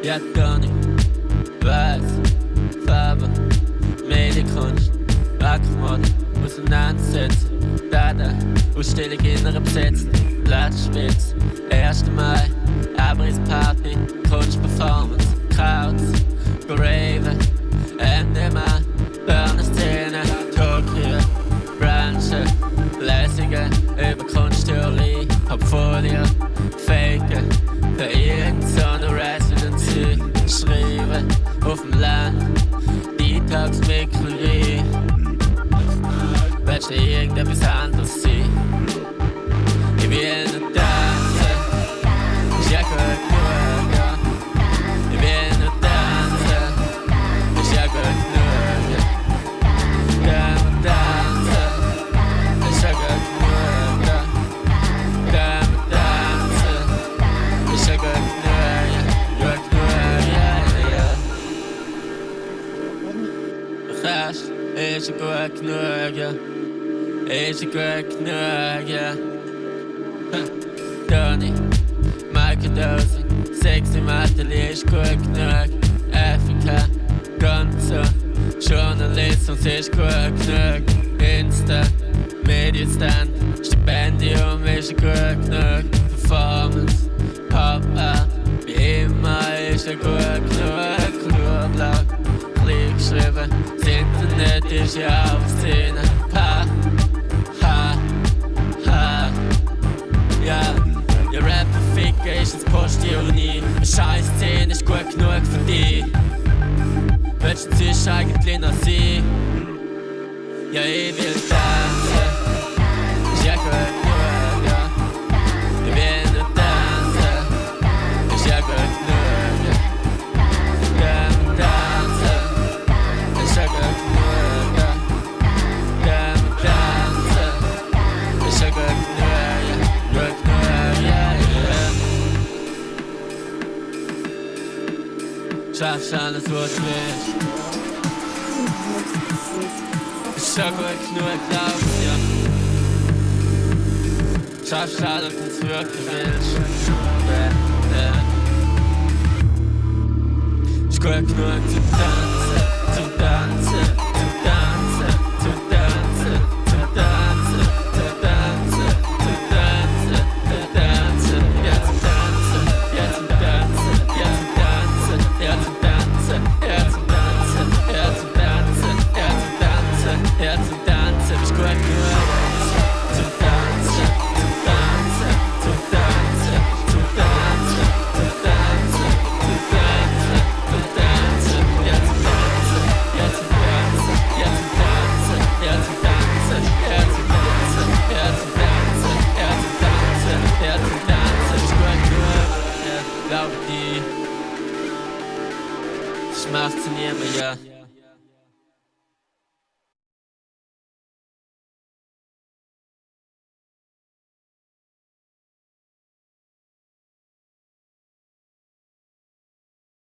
Ja, Donny, Weiß, Farbe, Medienkunst, Ackermod, auseinandersetzen, Dada, Ausstellung innere besetzt, Blattspitz, 1. Mai, Abrissparty, Kunstperformance, Krauts, Graven, NMA, Börnerszene, Tokio, Branche, Lesungen über Kunsttheorie, Portfolio, Faken, für irgendeine Residency, schreiben auf dem Land, Detox-Mikrorie. Willst du irgendetwas anderes sein? Ich will nur tanzen, ist ja gut genug, ja. Ich will nur tanzen, ist ja gut genug, ja. Gehen wir tanzen, ist ja gut genug, ja. Gehen wir tanzen, ist ja gut genug, ja. Gut genug, ja, ja. Rest ist ja gut genug, ja. Is ja gut genug, ja. Donny, Microdosing, Sex im Atelier ist gut genug. FK, Gonzo, Journalismus ist gut genug. Insta, Medienstand, Stipendium ist ja gut genug. Performance, Pop-Art, wie immer ist ja gut genug. Klurblatt, klein geschrieben, das Internet ist ja auf Szene. Ja, Rapper ficken ist ins Postironie. Eine scheiß Szene ist gut genug für dich. Willst du inzwischen eigentlich noch sein? Ja, ich will tanzen, ist ja gut genug, ja. Ich will nur tanzen, ist ja gut genug, ja. Gehen wir tanzen, ist ja gut genug, ja. Gehen wir tanzen, ist ja gut genug, ja. Gut genug, ja, ja. Schaffst alles, was du willst. Ist schon gut genug, glaubst ja. Schaffst alles, was du wirklich willst. Ist gut genug zum Tanzen, zum Tanzen, zum Tanzen, zum Tanzen, zum Tanzen, zum Tanzen, zum Tanzen, zum Tanzen, ja zum Tanzen, ja zum Tanzen, ja zum Tanzen, ja zum Tanzen, ja zum Tanzen, ja zum Tanzen, ja zum Tanzen, ja zum Tanzen, ist gut genug. Zum Tanzen, zum Tanzen, zum Tanzen, zum Tanzen, zum Tanzen, zum Tanzen, zum Tanzen, ja zum Tanzen, ja zum Tanzen, ja zum Tanzen, ja zum Tanzen, ja zum Tanzen, ja zum Tanzen, ja zum Tanzen, ja zum Tanzen, ist gut genug, ja, glaub dir, das macht sie nie mehr, ja.